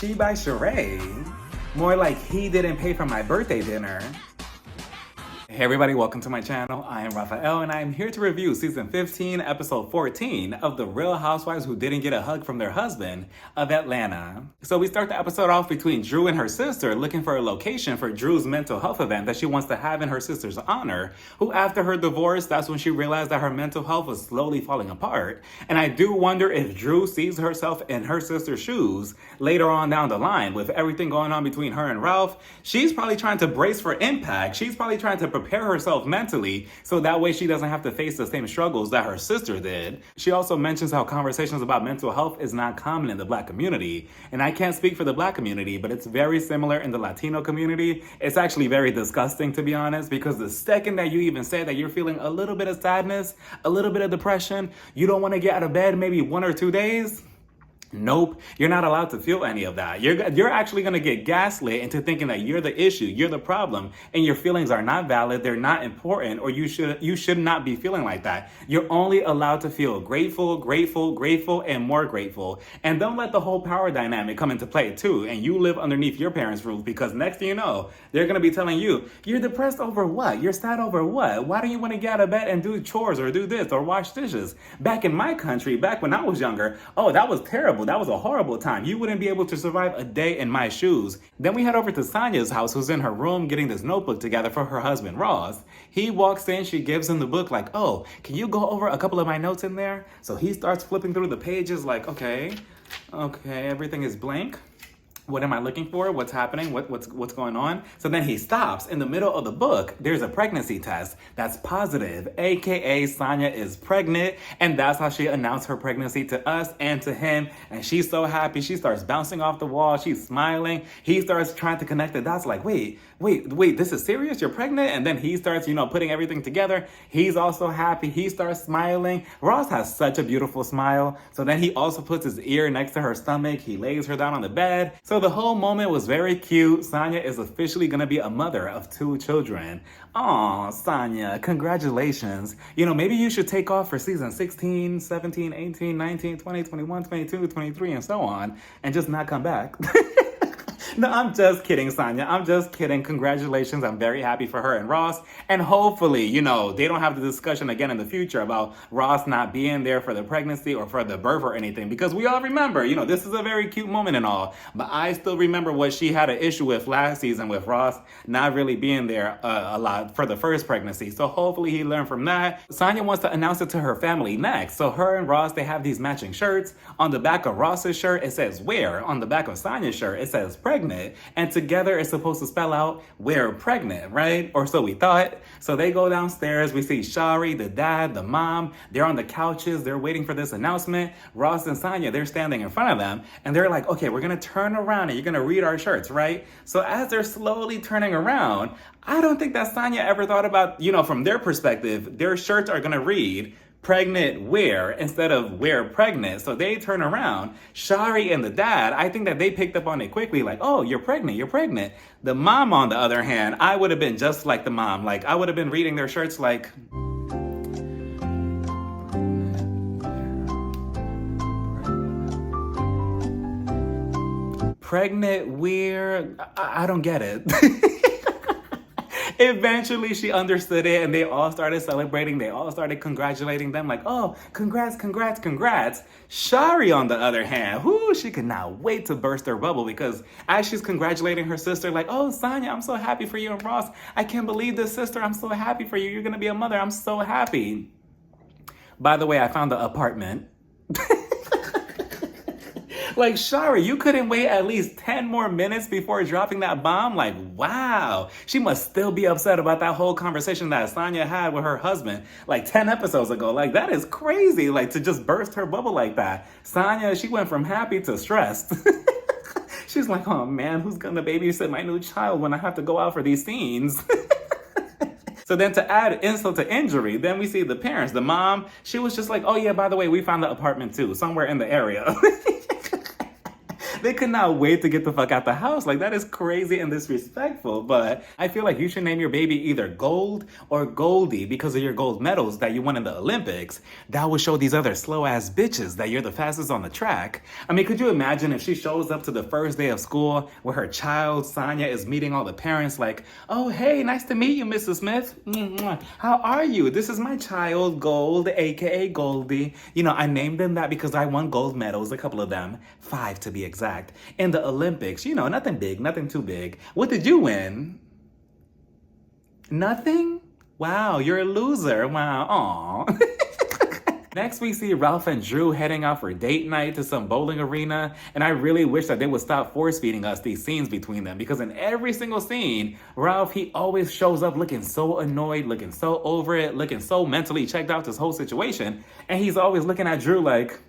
She by Sheree. More like he didn't pay for my birthday dinner. Hey everybody, welcome to my channel. I am Raphael and I am here to review season 15, episode 14 of the Real Housewives Who Didn't Get a Hug from Their Husband of Atlanta. So we start the episode off between Drew and her sister looking for a location for Drew's mental health event that she wants to have in her sister's honor, who after her divorce, that's when she realized that her mental health was slowly falling apart. And I do wonder if Drew sees herself in her sister's shoes later on down the line with everything going on between her and Ralph. She's probably trying to brace for impact. She's probably trying to prepare herself mentally so that way she doesn't have to face the same struggles that her sister did. She also mentions how conversations about mental health is not common in the Black community. And I can't speak for the Black community, but it's very similar in the Latino community. It's actually very disgusting, to be honest, because the second that you even say that you're feeling a little bit of sadness, a little bit of depression, you don't want to get out of bed maybe 1 or 2 days. Nope, you're not allowed to feel any of that. You're actually going to get gaslit into thinking that you're the issue, you're the problem, and your feelings are not valid, they're not important, or you should not be feeling like that. You're only allowed to feel grateful, grateful, grateful, and more grateful. And don't let the whole power dynamic come into play too, and you live underneath your parents' roof, because next thing you know, they're going to be telling you, you're depressed over what? You're sad over what? Why don't you want to get out of bed and do chores or do this or wash dishes? Back in my country, back when I was younger, oh, that was terrible. That was a horrible time. You wouldn't be able to survive a day in my shoes. Then we head over to Sonya's house, who's in her room getting this notebook together for her husband, Ross. He walks in, she gives him the book like, oh, can you go over a couple of my notes in there? So he starts flipping through the pages like, okay, everything is blank. What am I looking for? What's happening? What's going on? So then he stops. In the middle of the book, there's a pregnancy test that's positive, aka Sonya is pregnant, and that's how she announced her pregnancy to us and to him. And she's so happy. She starts bouncing off the wall. She's smiling. He starts trying to connect the dots like, wait, this is serious? You're pregnant? And then he starts, putting everything together. He's also happy. He starts smiling. Ross has such a beautiful smile. So then he also puts his ear next to her stomach. He lays her down on the bed. So the whole moment was very cute. Sonya is officially going to be a mother of 2 children. Aw, Sonya, congratulations. Maybe you should take off for season 16, 17, 18, 19, 20, 21, 22, 23, and so on, and just not come back. No, I'm just kidding, Sonya. I'm just kidding. Congratulations. I'm very happy for her and Ross. And hopefully, they don't have the discussion again in the future about Ross not being there for the pregnancy or for the birth or anything. Because we all remember, this is a very cute moment and all. But I still remember what she had an issue with last season with Ross not really being there a lot for the first pregnancy. So hopefully he learned from that. Sonya wants to announce it to her family next. So her and Ross, they have these matching shirts. On the back of Ross's shirt, it says "wear." On the back of Sonya's shirt, it says "pregnant." And together it's supposed to spell out "we're pregnant," right? Or so we thought. So they go downstairs. We see Shari, the dad, the mom. They're on the couches. They're waiting for this announcement. Ross and Sonya, they're standing in front of them. And they're like, okay, we're going to turn around and you're going to read our shirts, right? So as they're slowly turning around, I don't think that Sonya ever thought about, from their perspective, their shirts are going to read "pregnant wear" instead of "we're pregnant." So they turn around. Shari and the dad, I think that they picked up on it quickly, like, oh, you're pregnant, you're pregnant. The mom, on the other hand, I would have been just like the mom. Like, I would have been reading their shirts like, pregnant, we're, I don't get it. Eventually, she understood it, and they all started celebrating. They all started congratulating them, like, oh, congrats, congrats, congrats. Shari, on the other hand, she could not wait to burst her bubble, because as she's congratulating her sister, like, oh, Sonya, I'm so happy for you and Ross. I can't believe this, sister. I'm so happy for you. You're going to be a mother. I'm so happy. By the way, I found the apartment. Like, Shari, you couldn't wait at least 10 more minutes before dropping that bomb? Like, wow. She must still be upset about that whole conversation that Sonya had with her husband like 10 episodes ago. Like, that is crazy, like, to just burst her bubble like that. Sonya, she went from happy to stressed. She's like, oh man, who's gonna babysit my new child when I have to go out for these scenes? So then to add insult to injury, then we see the parents. The mom, she was just like, oh yeah, by the way, we found the apartment too, somewhere in the area. They could not wait to get the fuck out the house. Like, that is crazy and disrespectful. But I feel like you should name your baby either Gold or Goldie because of your gold medals that you won in the Olympics. That would show these other slow ass bitches that you're the fastest on the track. I mean, could you imagine if she shows up to the first day of school where her child, Sonia, is meeting all the parents like, oh, hey, nice to meet you, Mrs. Smith. How are you? This is my child, Gold, aka Goldie. You know, I named him that because I won gold medals, a couple of them, 5 to be exact, in the Olympics. You know, nothing big, nothing too big. What did you win? Nothing? Wow, you're a loser. Wow, aw. Next, we see Ralph and Drew heading out for date night to some bowling arena, and I really wish that they would stop force-feeding us these scenes between them, because in every single scene, Ralph, he always shows up looking so annoyed, looking so over it, looking so mentally checked out this whole situation, and he's always looking at Drew like,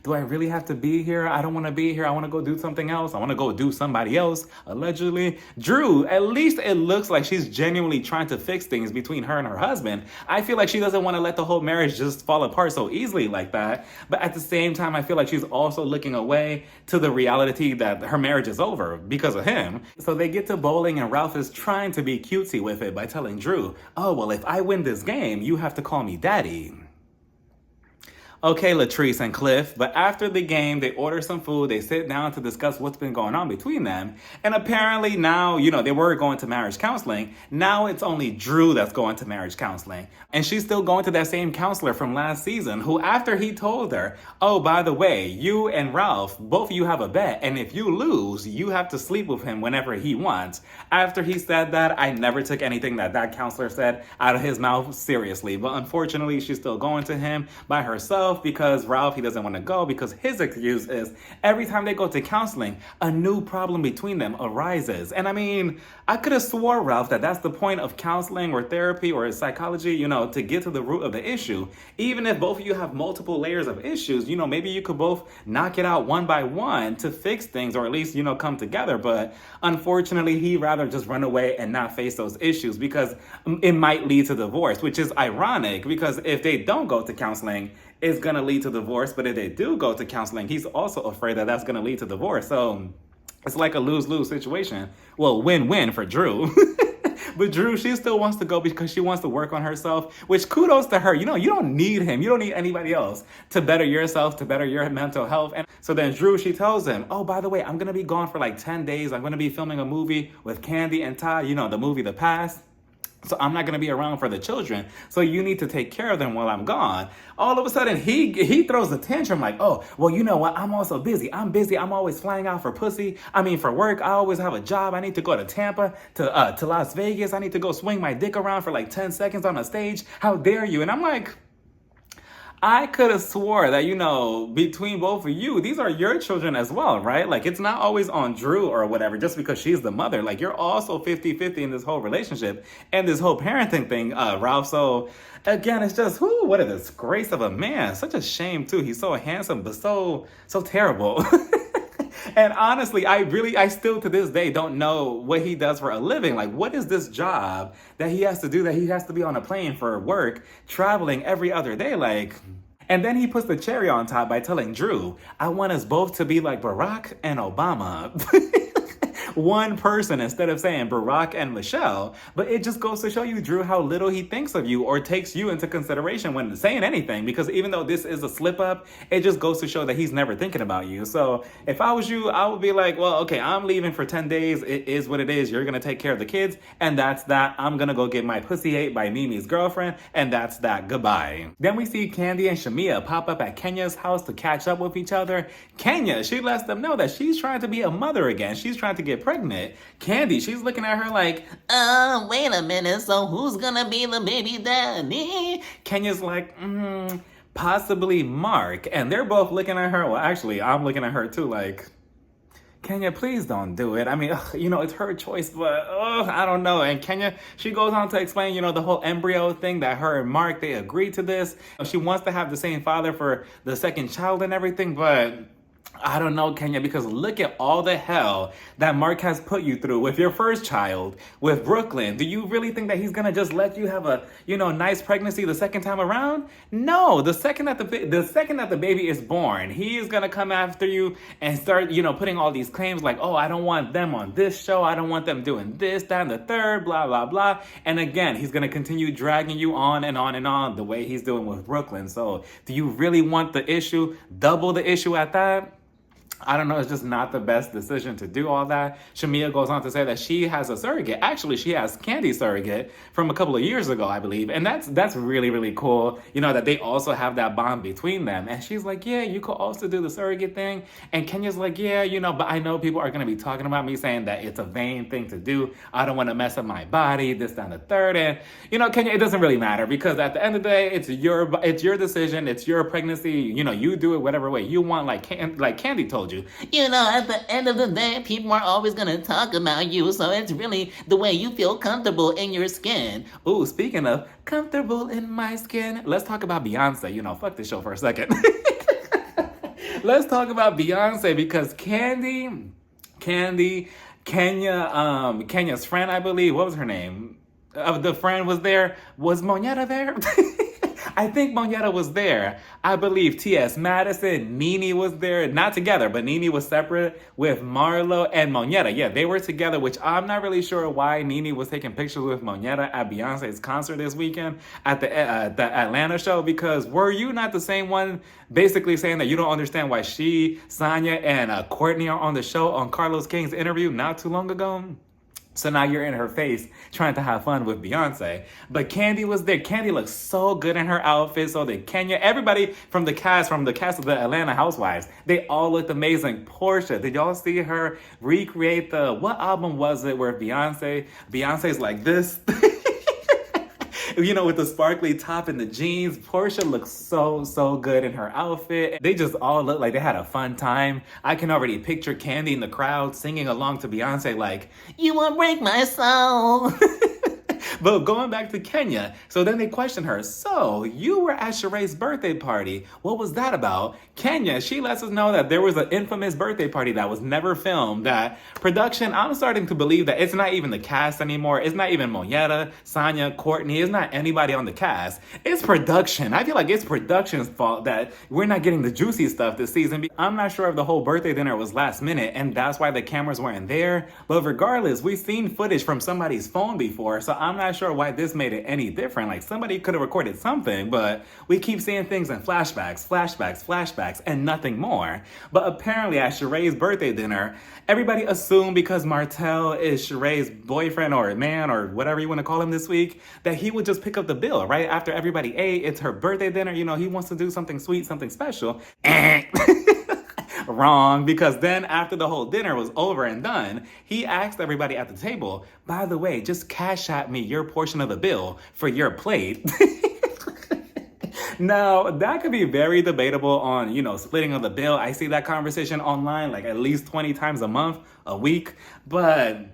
do I really have to be here? I don't want to be here. I want to go do something else. I want to go do somebody else, allegedly. Drew, at least it looks like she's genuinely trying to fix things between her and her husband. I feel like she doesn't want to let the whole marriage just fall apart so easily like that. But at the same time, I feel like she's also looking away to the reality that her marriage is over because of him. So they get to bowling and Ralph is trying to be cutesy with it by telling Drew, oh, well, if I win this game, you have to call me daddy. Okay, Latrice and Cliff, but after the game, they order some food, they sit down to discuss what's been going on between them, and apparently now, you know, they were going to marriage counseling, now it's only Drew that's going to marriage counseling, and she's still going to that same counselor from last season, who after he told her, oh, by the way, you and Ralph, both of you have a bet, and if you lose, you have to sleep with him whenever he wants. After he said that, I never took anything that counselor said out of his mouth seriously, but unfortunately, she's still going to him by herself, because Ralph, he doesn't want to go because his excuse is every time they go to counseling, a new problem between them arises. And I mean, I could have swore, Ralph, that that's the point of counseling or therapy or psychology, you know, to get to the root of the issue. Even if both of you have multiple layers of issues, you know, maybe you could both knock it out one by one to fix things or at least, you know, come together. But unfortunately, he'd rather just run away and not face those issues because it might lead to divorce, which is ironic because if they don't go to counseling, it's going to lead to divorce. But if they do go to counseling, he's also afraid that that's going to lead to divorce. So it's like a lose-lose situation. Well, win-win for Drew. But Drew, she still wants to go because she wants to work on herself, which kudos to her. You know, you don't need him. You don't need anybody else to better yourself, to better your mental health. And so then Drew, she tells him, oh, by the way, I'm going to be gone for like 10 days. I'm going to be filming a movie with Candy and Todd, you know, the movie The Past. So I'm not going to be around for the children. So you need to take care of them while I'm gone. All of a sudden, he throws a tantrum like, oh, well, you know what? I'm also busy. I'm busy. I'm always flying out for pussy. I mean, for work. I always have a job. I need to go to Tampa, to Las Vegas. I need to go swing my dick around for like 10 seconds on a stage. How dare you? And I'm like, I could have swore that, you know, between both of you, these are your children as well, right? Like, it's not always on Drew or whatever, just because she's the mother. Like, you're also 50-50 in this whole relationship and this whole parenting thing, Ralph. So, again, it's just, whoo, what a disgrace of a man. Such a shame, too. He's so handsome, but so terrible. And honestly, I still to this day don't know what he does for a living. Like, what is this job that he has to do, that he has to be on a plane for work, traveling every other day? Like, and then he puts the cherry on top by telling Drew, I want us both to be like Barack and Obama. One person instead of saying Barack and Michelle. But it just goes to show you, Drew, how little he thinks of you or takes you into consideration when saying anything. Because even though this is a slip up, it just goes to show that he's never thinking about you. So if I was you, I would be like, well, okay, I'm leaving for 10 days. It is what it is. You're going to take care of the kids. And that's that. I'm going to go get my pussy ate by Mimi's girlfriend. And that's that. Goodbye. Then we see Candy and Shamia pop up at Kenya's house to catch up with each other. Kenya, she lets them know that she's trying to be a mother again. She's trying to get pregnant. Candy, she's looking at her like, wait a minute, so who's gonna be the baby daddy? Kenya's like, possibly Mark. And they're both looking at her. Well, actually, I'm looking at her too like, Kenya, please don't do it. I mean, you know, it's her choice, but I don't know. And Kenya, she goes on to explain, you know, the whole embryo thing, that her and Mark, they agreed to this. She wants to have the same father for the second child and everything, but I don't know, Kenya, because look at all the hell that Mark has put you through with your first child, with Brooklyn. Do you really think that he's gonna just let you have a, nice pregnancy the second time around? No, the second that the baby is born, he is gonna come after you and start, putting all these claims like, oh, I don't want them on this show, I don't want them doing this, that, and the third, blah, blah, blah. And again, he's gonna continue dragging you on and on and on the way he's doing with Brooklyn. So, do you really want the issue, double the issue at that? I don't know, it's just not the best decision to do all that. Shamia goes on to say that she has a surrogate. Actually, she has Candy's surrogate from a couple of years ago, I believe. And that's really, really cool, that they also have that bond between them. And she's like, yeah, you could also do the surrogate thing. And Kenya's like, yeah, but I know people are going to be talking about me saying that it's a vain thing to do. I don't want to mess up my body, this, that, and the third. And, Kenya, it doesn't really matter because at the end of the day, it's your decision. It's your pregnancy. You do it whatever way you want, like Candy told you. At the end of the day, people are always going to talk about you, so it's really the way you feel comfortable in your skin. Ooh, speaking of comfortable in my skin, let's talk about Beyonce. Fuck this show for a second. Let's talk about Beyonce because Kenya's friend, I believe, what was her name? The friend was there. Was Moneta there? I think Moneta was there. I believe T.S. Madison, Nene was there. Not together, but Nene was separate with Marlo and Moneta. Yeah, they were together, which I'm not really sure why Nene was taking pictures with Moneta at Beyonce's concert this weekend at the Atlanta show, because were you not the same one basically saying that you don't understand why she, Sonya, and Courtney are on the show on Carlos King's interview not too long ago? So now you're in her face trying to have fun with Beyonce. But Candy was there. Candy looks so good in her outfit. So did Kenya. Everybody from the cast of the Atlanta Housewives, they all looked amazing. Portia, did y'all see her recreate what album was it where Beyonce's like this? With the sparkly top and the jeans. Portia looks so, so good in her outfit. They just all look like they had a fun time. I can already picture Candy in the crowd singing along to Beyonce like, you won't break my soul. But going back to Kenya, so then they question her, so you were at Sheree's birthday party. What was that about? Kenya, she lets us know that there was an infamous birthday party that was never filmed. That production, I'm starting to believe that it's not even the cast anymore. It's not even Moneta, Sonya, Courtney. It's not anybody on the cast. It's production. I feel like it's production's fault that we're not getting the juicy stuff this season. I'm not sure if the whole birthday dinner was last minute and that's why the cameras weren't there. But regardless, we've seen footage from somebody's phone before, so I'm not sure why this made it any different. Like somebody could have recorded something, but we keep seeing things in flashbacks, and nothing more. But apparently at Sheree's birthday dinner, everybody assumed because Martell is Sheree's boyfriend or man or whatever you want to call him this week, that he would just pick up the bill, right? After everybody ate, it's her birthday dinner, he wants to do something sweet, something special. Wrong, because then after the whole dinner was over and done, he asked everybody at the table, by the way, just cash at me your portion of the bill for your plate. Now, that could be very debatable on, splitting of the bill. I see that conversation online like at least 20 times a month, a week, but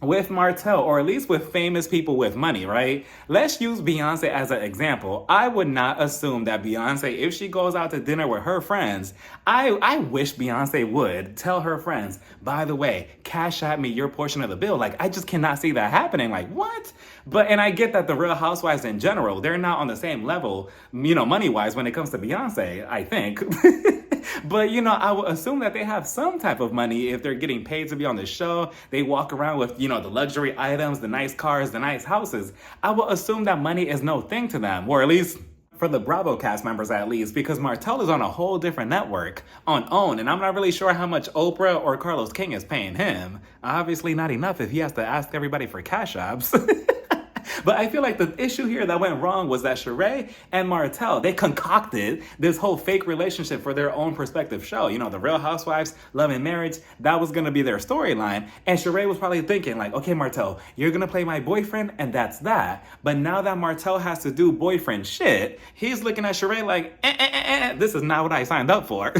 with Martell, or at least with famous people with money, right? Let's use Beyonce as an example. I would not assume that Beyonce, if she goes out to dinner with her friends, I wish Beyonce would tell her friends, by the way, cash at me your portion of the bill. Like, I just cannot see that happening. Like, what? And I get that the Real Housewives in general, they're not on the same level, money-wise when it comes to Beyonce, I think. But, I would assume that they have some type of money if they're getting paid to be on the show. They walk around with, the luxury items, the nice cars, the nice houses. I would assume that money is no thing to them, or at least for the Bravo cast members at least, because Martell is on a whole different network on OWN, and I'm not really sure how much Oprah or Carlos King is paying him. Obviously not enough if he has to ask everybody for cash apps. But I feel like the issue here that went wrong was that Sheree and Martell, they concocted this whole fake relationship for their own prospective show. The Real Housewives, Love and Marriage, that was going to be their storyline. And Sheree was probably thinking like, okay, Martell, you're going to play my boyfriend and that's that. But now that Martell has to do boyfriend shit, he's looking at Sheree like, this is not what I signed up for.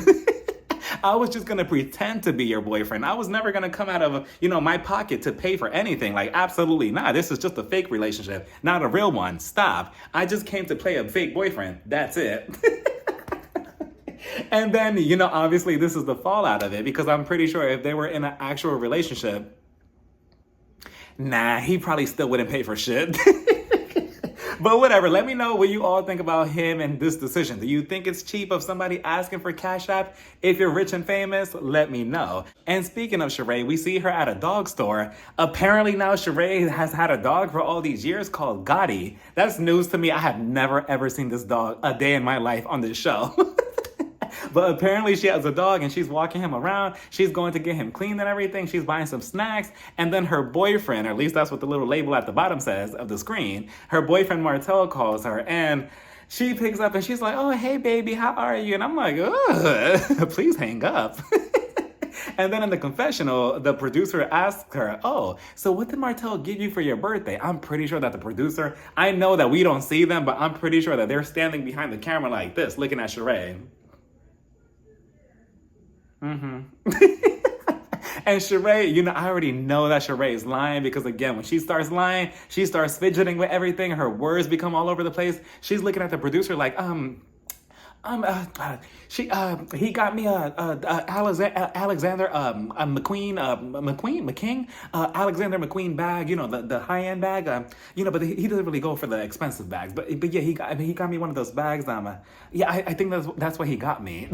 I was just gonna pretend to be your boyfriend. I was never gonna come out of, my pocket to pay for anything. Like, absolutely not. This is just a fake relationship, not a real one. Stop. I just came to play a fake boyfriend. That's it. And then, you know, obviously this is the fallout of it because I'm pretty sure if they were in an actual relationship, nah, he probably still wouldn't pay for shit. But whatever, let me know what you all think about him and this decision. Do you think it's cheap of somebody asking for Cash App? If you're rich and famous, let me know. And speaking of Sheree, we see her at a dog store. Apparently now Sheree has had a dog for all these years called Gotti. That's news to me. I have never ever seen this dog a day in my life on this show. But apparently she has a dog and she's walking him around. She's going to get him cleaned and everything. She's buying some snacks. And then her boyfriend, or at least that's what the little label at the bottom says of the screen, her boyfriend Martel calls her and she picks up and she's like, oh, hey, baby, how are you? And I'm like, ugh, please hang up. And then in the confessional, the producer asks her, oh, so what did Martel give you for your birthday? I'm pretty sure that the producer, I know that we don't see them, but I'm pretty sure that they're standing behind the camera like this, looking at Sheree. And Sheree, you know, I already know that Sheree is lying because again, when she starts lying, she starts fidgeting with everything. Her words become all over the place. She's looking at the producer like, he got me Alexander McQueen Alexander McQueen bag, you know, the high-end bag, you know, but he doesn't really go for the expensive bags, but yeah, he got me one of those bags. Yeah, I think that's what he got me.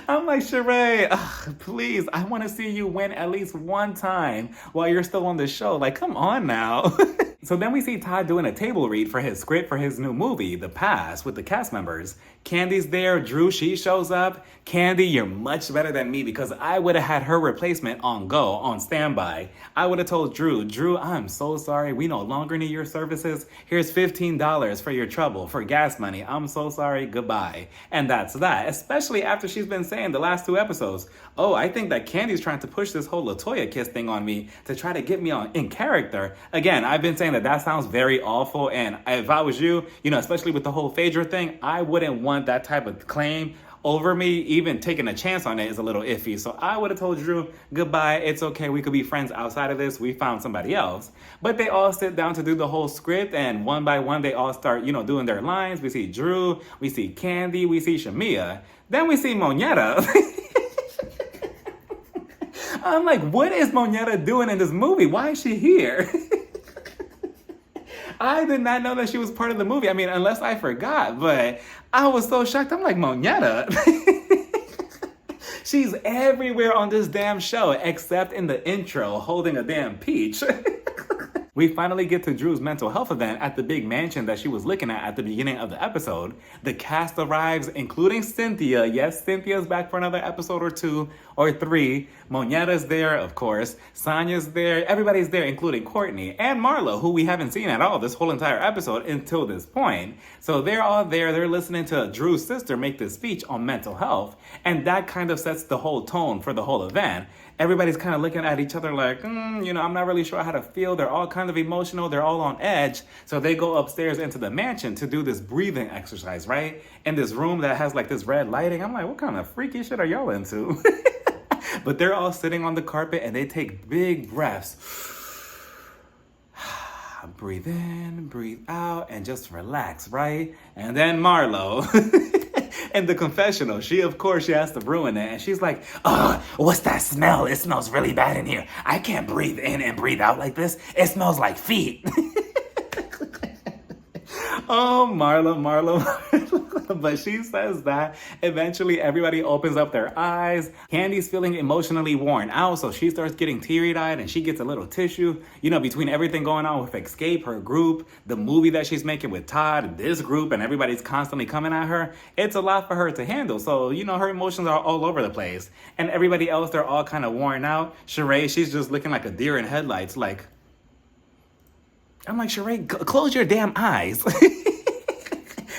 I'm like, Sheree, please, I want to see you win at least one time while you're still on the show. Like, come on now. So then we see Todd doing a table read for his script for his new movie, The Pass, with the cast members. Candy's there. Drew, she shows up. Candy, you're much better than me because I would have had her replacement on go, on standby. I would have told Drew, I'm so sorry. We no longer need your services. Here's $15 for your trouble, for gas money. I'm so sorry. Goodbye. And that's that, especially after she's been saying the last 2 episodes, oh, I think that Candy's trying to push this whole LaToya kiss thing on me to try to get me on in character. Again, I've been saying that sounds very awful, and if I was you, you know, especially with the whole Phaedra thing, I wouldn't want that type of claim over me. Even taking a chance on it is a little iffy. So I would have told Drew, goodbye, it's okay, we could be friends outside of this, we found somebody else. But they all sit down to do the whole script, and one by one they all start, you know, doing their lines. We see Drew, we see Candy, we see Shamia, then we see Moneta. I'm like, what is Moneta doing in this movie? Why is she here? I did not know that she was part of the movie. I mean, unless I forgot, but I was so shocked. I'm like, Moneta? She's everywhere on this damn show, except in the intro, holding a damn peach. We finally get to Drew's mental health event at the big mansion that she was looking at the beginning of the episode. The cast arrives, including Cynthia. Yes, Cynthia's back for another episode or 2 or 3. Moneta's there, of course. Sonya's there. Everybody's there, including Courtney and Marlo, who we haven't seen at all this whole entire episode until this point. So they're all there. They're listening to Drew's sister make this speech on mental health. And that kind of sets the whole tone for the whole event. Everybody's kind of looking at each other like, you know, I'm not really sure how to feel. They're all kind of emotional. They're all on edge. So they go upstairs into the mansion to do this breathing exercise, right? In this room that has like this red lighting. I'm like, what kind of freaky shit are y'all into? But they're all sitting on the carpet and they take big breaths. Breathe in, breathe out, and just relax, right? And then Marlo. In the confessional, she has to ruin it. And she's like, what's that smell? It smells really bad in here. I can't breathe in and breathe out like this. It smells like feet. Oh, Marlo. But she says that eventually everybody opens up their eyes. Candy's feeling emotionally worn out, so she starts getting teary-eyed and she gets a little tissue. You know, between everything going on with Escape, her group, the movie that she's making with Todd, this group, and everybody's constantly coming at her, it's a lot for her to handle. So, you know, her emotions are all over the place. And everybody else, they're all kind of worn out. Sheree, she's just looking like a deer in headlights, like... I'm like, Sheree, close your damn eyes.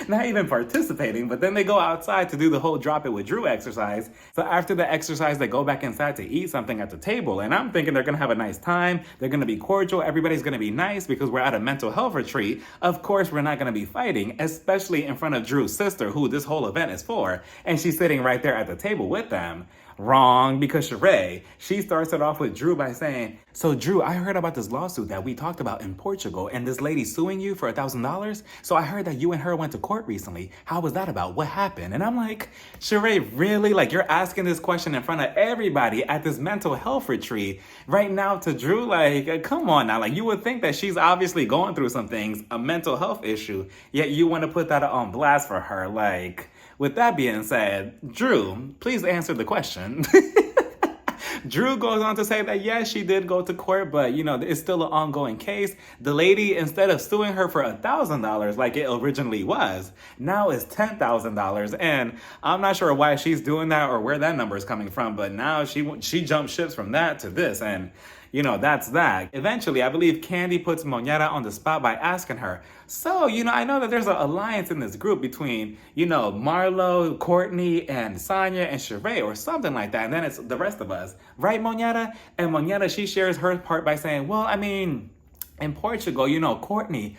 Not even participating, but then they go outside to do the whole drop it with Drew exercise. So after the exercise, they go back inside to eat something at the table. And I'm thinking they're going to have a nice time. They're going to be cordial. Everybody's going to be nice because we're at a mental health retreat. Of course, we're not going to be fighting, especially in front of Drew's sister, who this whole event is for. And she's sitting right there at the table with them. Wrong, because Sheree, she starts it off with Drew by saying, so Drew, I heard about this lawsuit that we talked about in Portugal and this lady suing you for $1,000. So I heard that you and her went to court recently. How was that about? What happened? And I'm like, Sheree, really? Like, you're asking this question in front of everybody at this mental health retreat right now to Drew? Like, come on now. Like, you would think that she's obviously going through some things, a mental health issue, yet you want to put that on blast for her. Like, with that being said, Drew, please answer the question. Drew goes on to say that yes, she did go to court, but it's still an ongoing case. The lady, instead of suing her for $1,000 like it originally was, now is $10,000. And I'm not sure why she's doing that or where that number is coming from, but now she jumped ships from that to this, and that's that. Eventually, I believe Candy puts Moneta on the spot by asking her, so, I know that there's an alliance in this group between, Marlo, Courtney, and Sonya, and Sheree, or something like that. And then it's the rest of us. Right, Moneta? And Moneta, she shares her part by saying, well, I mean, in Portugal, Courtney,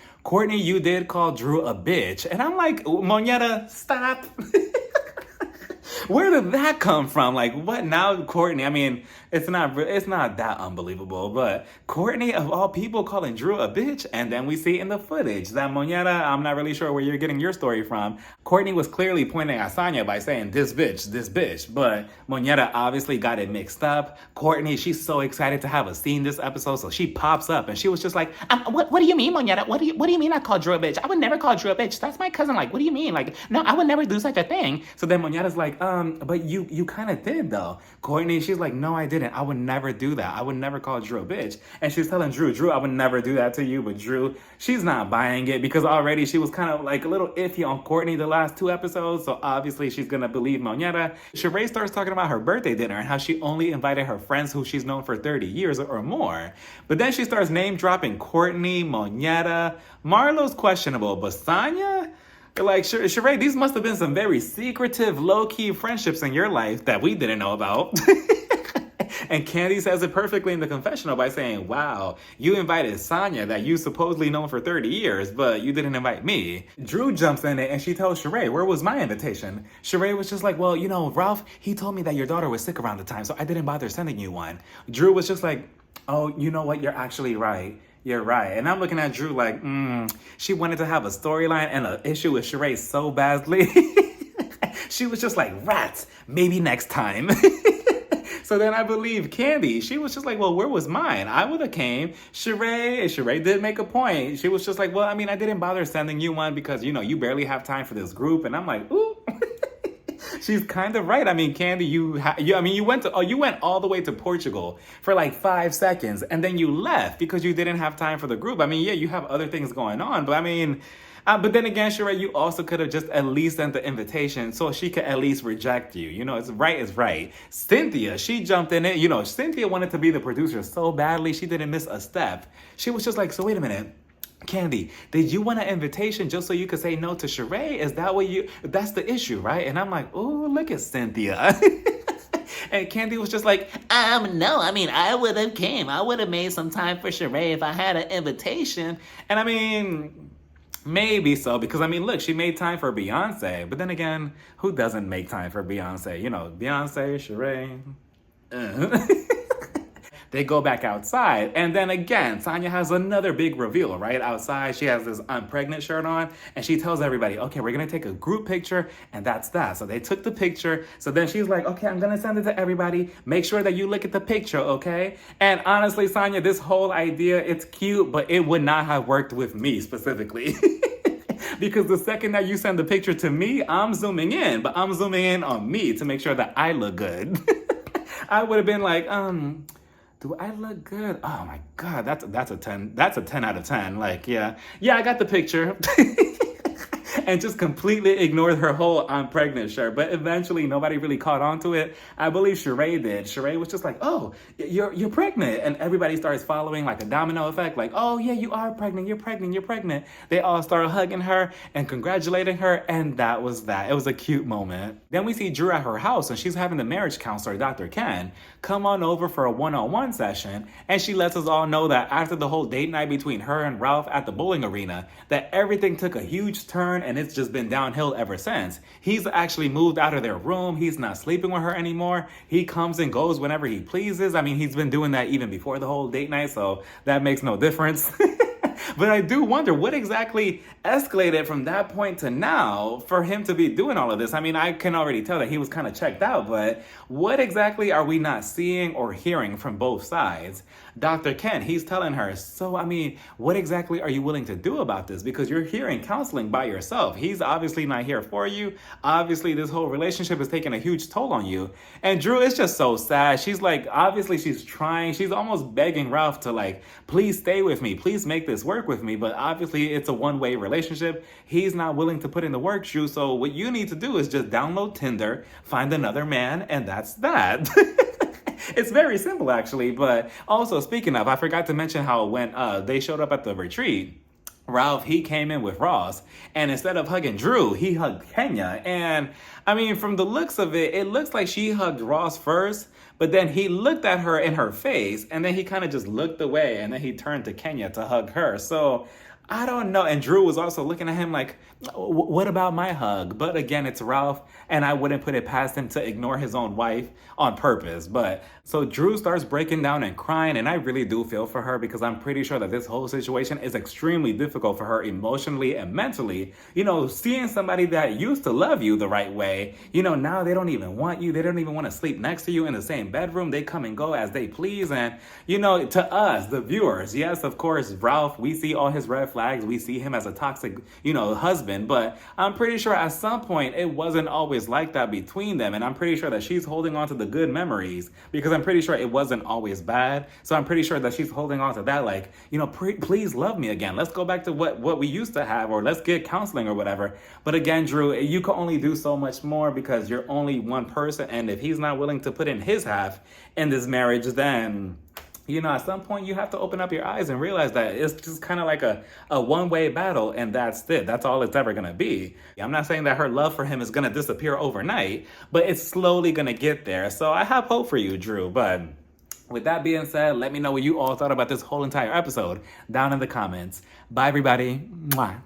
you did call Drew a bitch. And I'm like, Moneta, stop. Where did that come from? Like, what now, Courtney? I mean, it's not that unbelievable, but Courtney, of all people, calling Drew a bitch, and then we see in the footage that Moneta, I'm not really sure where you're getting your story from. Courtney was clearly pointing at Sonya by saying, this bitch, but Moneta obviously got it mixed up. Courtney, she's so excited to have a scene this episode, so she pops up, and she was just like, what do you mean, Moneta? What do you mean I called Drew a bitch? I would never call Drew a bitch. That's my cousin. Like, what do you mean? Like, no, I would never do such a thing. So then Moneta's like, but you kind of did though. Courtney, she's like, no, I didn't. I would never do that. I would never call Drew a bitch. And she's telling Drew, I would never do that to you. But Drew, she's not buying it because already she was kind of like a little iffy on Courtney the last 2 episodes. So obviously she's going to believe Moneta. Sheree starts talking about her birthday dinner and how she only invited her friends who she's known for 30 years or more. But then she starts name dropping Courtney, Moneta. Marlo's questionable, but Sonya? Like, Sheree, these must have been some very secretive, low-key friendships in your life that we didn't know about. And Candy says it perfectly in the confessional by saying, wow, you invited Sonya that you supposedly known for 30 years, but you didn't invite me. Drew jumps in it and she tells Sheree, where was my invitation? Sheree was just like, well, Ralph, he told me that your daughter was sick around the time, so I didn't bother sending you one. Drew was just like, oh, you know what? You're actually right. You're right. And I'm looking at Drew like, she wanted to have a storyline and an issue with Sheree so badly. She was just like, rats, maybe next time. So then I believe Candy, she was just like, well, where was mine? I would have came. Sheree did make a point. She was just like, well, I mean, I didn't bother sending you one because, you barely have time for this group. And I'm like, ooh. She's kind of right. I mean, Candy, you went all the way to Portugal for like 5 seconds and then you left because you didn't have time for the group. I mean, yeah, you have other things going on, but I mean, but then again, Sheree, you also could have just at least sent the invitation so she could at least reject you. It's right. Cynthia, she jumped in it. Cynthia wanted to be the producer so badly, she didn't miss a step. She was just like, so wait a minute. Candy, did you want an invitation just so you could say no to Sheree? Is that what that's the issue, right? And I'm like, oh, look at Cynthia. And Candy was just like, no, I mean, I would have came. I would have made some time for Sheree if I had an invitation. And I mean, maybe so, because I mean, look, she made time for Beyonce. But then again, who doesn't make time for Beyonce? Beyonce, Sheree. They go back outside, and then again, Sonya has another big reveal, right? Outside, she has this I'm pregnant shirt on, and she tells everybody, okay, we're gonna take a group picture, and that's that. So they took the picture, so then she's like, okay, I'm gonna send it to everybody. Make sure that you look at the picture, okay? And honestly, Sonya, this whole idea, it's cute, but it would not have worked with me specifically. Because the second that you send the picture to me, I'm zooming in, but I'm zooming in on me to make sure that I look good. I would have been like, do I look good? Oh my God, that's a 10. That's a 10 out of 10. Like, yeah, I got the picture. And just completely ignored her whole I'm pregnant shirt. But eventually nobody really caught on to it. I believe Sheree did. Sheree was just like, oh, you're pregnant. And everybody starts following like a domino effect. Like, oh yeah, you are pregnant. You're pregnant. They all start hugging her and congratulating her. And that was that. It was a cute moment. Then we see Drew at her house and she's having the marriage counselor, Dr. Ken, come on over for a one-on-one session. And she lets us all know that after the whole date night between her and Ralph at the bowling arena, that everything took a huge turn and it's just been downhill ever since. He's actually moved out of their room. He's not sleeping with her anymore. He comes and goes whenever he pleases. I mean, he's been doing that even before the whole date night, so that makes no difference. But I do wonder what exactly escalated from that point to now for him to be doing all of this. I mean, I can already tell that he was kind of checked out, but what exactly are we not seeing or hearing from both sides? Dr. Ken, he's telling her, so, I mean, what exactly are you willing to do about this? Because you're here in counseling by yourself. He's obviously not here for you. Obviously, this whole relationship is taking a huge toll on you. And Drew is just so sad. She's like, obviously, she's trying. She's almost begging Ralph to, like, please stay with me. Please make this work with me. But obviously, it's a one-way relationship. He's not willing to put in the work, Drew. So what you need to do is just download Tinder, find another man, and that's that. It's very simple, actually. But also, speaking of, I forgot to mention how when they showed up at the retreat, Ralph, he came in with Ross, and instead of hugging Drew, he hugged Kenya. And I mean, from the looks of it, it looks like she hugged Ross first, but then he looked at her in her face, and then he kind of just looked away, and then he turned to Kenya to hug her. So I don't know. And Drew was also looking at him like, what about my hug? But again, it's Ralph, and I wouldn't put it past him to ignore his own wife on purpose. But so Drew starts breaking down and crying, and I really do feel for her because I'm pretty sure that this whole situation is extremely difficult for her emotionally and mentally. You know, seeing somebody that used to love you the right way, you know, now they don't even want you. They don't even want to sleep next to you in the same bedroom. They come and go as they please. And, you know, to us, the viewers, yes, of course, Ralph, we see all his red flags. We see him as a toxic, you know, husband. But I'm pretty sure at some point it wasn't always like that between them. And I'm pretty sure that she's holding on to the good memories because I'm pretty sure it wasn't always bad. So I'm pretty sure that she's holding on to that, like, you know, please love me again. Let's go back to what we used to have, or let's get counseling or whatever. But again, Drew, you can only do so much more because you're only one person. And if he's not willing to put in his half in this marriage, then, you know, at some point you have to open up your eyes and realize that it's just kind of like a one-way battle, and that's it. That's all it's ever going to be. I'm not saying that her love for him is going to disappear overnight, but it's slowly going to get there. So I have hope for you, Drew. But with that being said, let me know what you all thought about this whole entire episode down in the comments. Bye, everybody. Mwah.